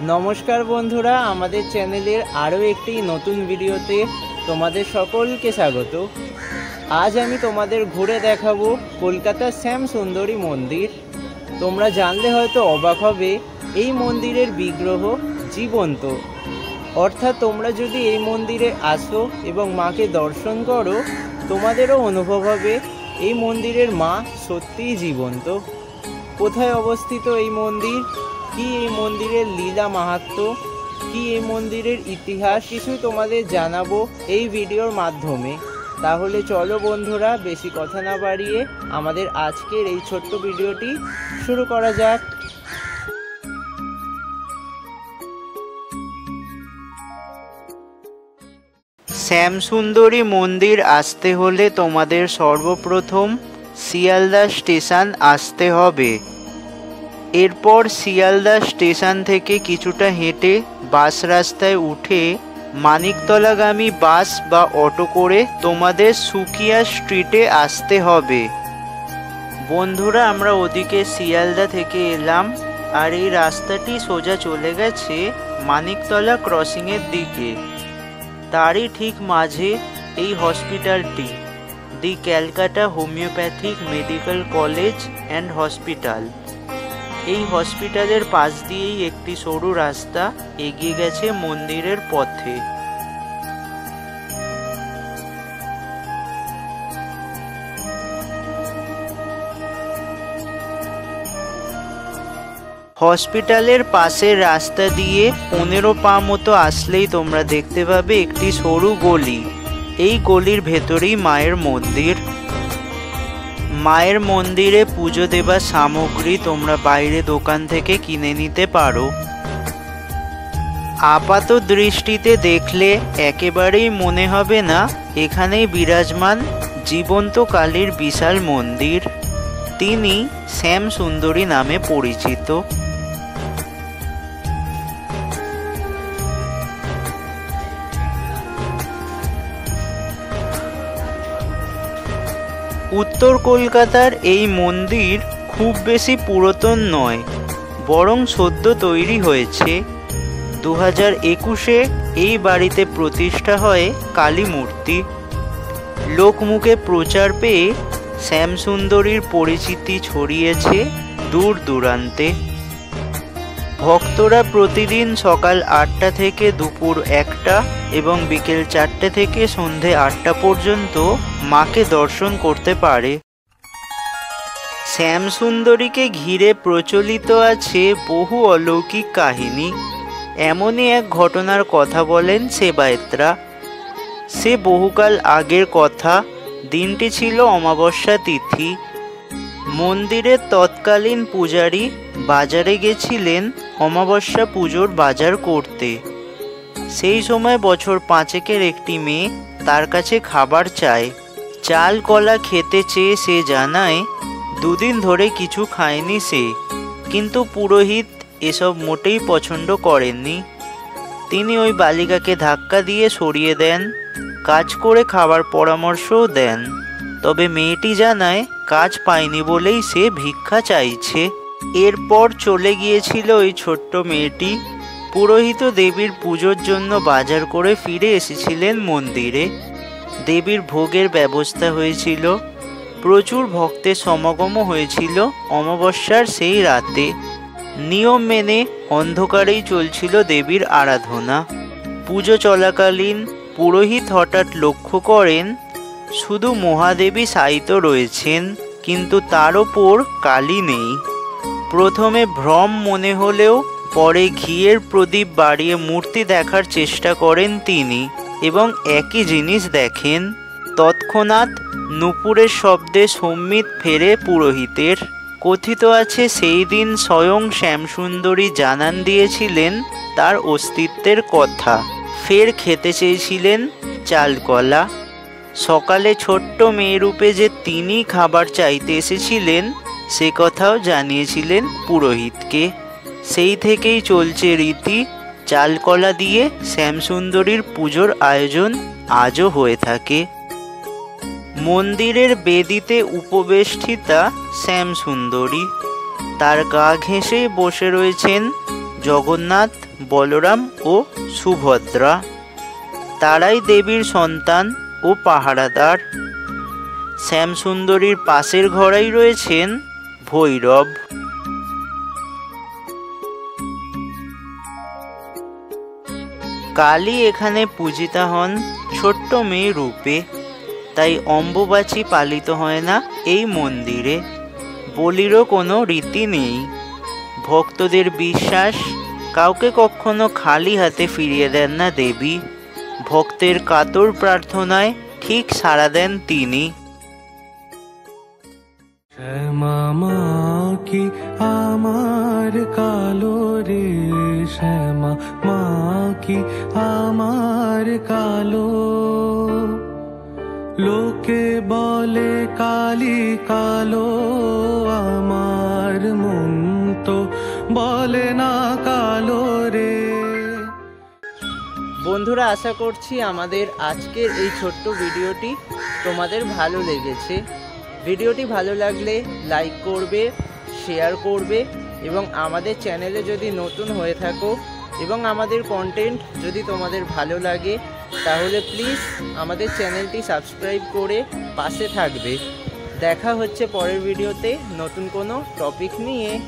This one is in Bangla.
নমস্কার বন্ধুরা, আমাদের চ্যানেলের আরও একটি নতুন ভিডিওতে তোমাদের সকলকে স্বাগত। আজ আমি তোমাদের ঘুরে দেখাবো কলকাতার শ্যামসুন্দরী মন্দির। তোমরা জানলে হয়তো অবাক হবে, এই মন্দিরের বিগ্রহ জীবন্ত। অর্থাৎ তোমরা যদি এই মন্দিরে আসো এবং মাকে দর্শন করো, তোমাদেরও অনুভব হবে এই মন্দিরের মা সত্যিই জীবন্ত। কোথায় অবস্থিত এই মন্দির, কি এই মন্দিরের লীলা মাহাত্ম্য, কি এই মন্দিরের ইতিহাস, কিছুই তোমাদের জানাবো এই ভিডিওর মাধ্যমে। তাহলে চলো বন্ধুরা, বেশি কথা না বাড়িয়ে আমাদের আজকের এই ছোট্ট ভিডিওটি শুরু করা যাক। শ্যামসুন্দরী মন্দির আসতে হলে তোমাদের সর্বপ্রথম শিয়ালদা স্টেশন আসতে হবে। এরপর শিয়ালদা স্টেশন থেকে কিছুটা হেঁটে বাস রাস্তায় উঠে মানিকতলাগামী বাস বা অটো করে তোমাদের সুকিয়া স্ট্রিটে আসতে হবে। বন্ধুরা, আমরা ওদিকে শিয়ালদা থেকে এলাম, আর এই রাস্তাটি সোজা চলে গেছে মানিকতলা ক্রসিংয়ের দিকে। তারই ঠিক মাঝে এই হসপিটালটি, the Calcutta homoeopathic medical college and hospital. এই হসপিটালের পাশ দিয়েই একটি সরু রাস্তা এগিয়ে গেছে মন্দিরের পথে। হসপিটালের পাশের রাস্তা দিয়ে 15 পা মতো আসলেই তোমরা দেখতে পাবে একটি সরু গলি। এই গলির ভেতরেই মায়ের মন্দির। মায়ের মন্দিরে পুজো দেবার সামগ্রী তোমরা বাইরে দোকান থেকে কিনে নিতে পারো। আপাত দৃষ্টিতে দেখলে একেবারেই মনে হবে না এখানেই বিরাজমান জীবন্ত কালীর বিশাল মন্দির। তিনি শ্যামসুন্দরী নামে পরিচিত। উত্তর কলকাতার এই মন্দির খুব বেশি পুরাতন নয়, বরং সদ্য তৈরি হয়েছে। 2021-এ এই বাড়িতে প্রতিষ্ঠা হয় কালী মূর্তি। লোকমুখে প্রচার পেয়ে শ্যামসুন্দরীর পরিচিতি ছড়িয়েছে দূর দূরান্তে। ভক্তরা প্রতিদিন সকাল 8টা থেকে দুপুর 1টা এবং বিকেল 4টে থেকে সন্ধে 8টা পর্যন্ত মাকে দর্শন করতে পারে। শ্যামসুন্দরীকে ঘিরে প্রচলিত আছে বহু অলৌকিক কাহিনী। এমনই এক ঘটনার কথা বলেন সেবায়েতরা। সে বহুকাল আগের কথা। দিনটি ছিল অমাবস্যা তিথি। মন্দিরের তৎকালীন পূজারী বাজারে গেছিলেন অমাবস্যা পুজোর বাজার করতে। সেই সময় বছর 5-এর একটি মেয়ে তার কাছে খাবার চায়। চাল কলা খেতে চেয়ে সে জানায় 2 দিন ধরে কিছু খায়নি সে। কিন্তু পুরোহিত এসব মোটেই পছন্দ করেননি। তিনি ওই বালিকাকে ধাক্কা দিয়ে সরিয়ে দেন, কাজ করে খাবার পরামর্শও দেন। তবে মেয়েটি জানায় কাজ পায়নি বলেই সে ভিক্ষা চাইছে। এরপর চলে গিয়েছিল ওই ছোট্ট মেয়েটি। পুরোহিত দেবীর পুজোর জন্য বাজার করে ফিরে এসেছিলেন মন্দিরে। দেবীর ভোগের ব্যবস্থা হয়েছিল। প্রচুর ভক্তের সমাগমও হয়েছিল অমাবস্যার সেই রাতে। নিয়ম মেনে অন্ধকারেই চলছিল দেবীর আরাধনা। পুজো চলাকালীন পুরোহিত হঠাৎ লক্ষ্য করেন শুধু মহাদেবী শায়িত রয়েছেন, কিন্তু তার ওপর কালী নেই। প্রথমে ভ্রম মনে হলেও পরে ঘিয়ের প্রদীপ বাড়িয়ে মূর্তি দেখার চেষ্টা করেন তিনি, এবং একই জিনিস দেখেন। তৎক্ষণাৎ নূপুরের শব্দে সম্মিত ফেরে পুরোহিতের। কথিত আছে সেই দিন স্বয়ং শ্যামসুন্দরী জানান দিয়েছিলেন তার অস্তিত্বের কথা। ফের খেতে চেয়েছিলেন চালকলা। সকালে ছোট্ট মেয়েরূপে যে তিনি খাবার চাইতে এসেছিলেন সে কথাও জানিয়েছিলেন পুরোহিতকে। সেই থেকেই চলছে রীতি, চালকলা দিয়ে শ্যামসুন্দরীর পুজোর আয়োজন আজও হয়ে থাকে। মন্দিরের বেদিতে উপবেষ্টিতা শ্যামসুন্দরী। তার গা ঘেঁষে বসে রয়েছেন জগন্নাথ, বলরাম ও সুভদ্রা। তারাই দেবীর সন্তান ও পাহারাদার। শ্যামসুন্দরীর পাশের ঘরেই রয়েছেন ভৈরব। কালী এখানে পূজিতা হন ছোট্ট মেয়ে রূপে। তাই অম্বুবাচী পালিত হয় না এই মন্দিরে। বলিরও কোনো রীতি নেই। ভক্তদের বিশ্বাস, কাউকে কখনো খালি হাতে ফিরিয়ে দেন না দেবী। ভক্তের কাতর প্রার্থনায় ঠিক সাড়া দেন তিনি। শ্যামা মা কি আমার কালো রে, শ্যামা মা কি আমার কালো। লোকে বলে কালী কালো, আমার মন তো বলে না কালো রে। বন্ধুরা, আশা করছি আমাদের আজকের এই ছোট্ট ভিডিওটি তোমাদের ভালো লেগেছে। ভিডিওটি ভালো লাগলে লাইক করবে, শেয়ার করবে এবং আমাদের চ্যানেলে যদি নতুন হয়ে থাকো এবং আমাদের কন্টেন্ট যদি তোমাদের ভালো লাগে তাহলে প্লিজ আমাদের চ্যানেলটি সাবস্ক্রাইব করে পাশে থাকবে। দেখা হচ্ছে পরের ভিডিওতে নতুন কোনো টপিক নিয়ে।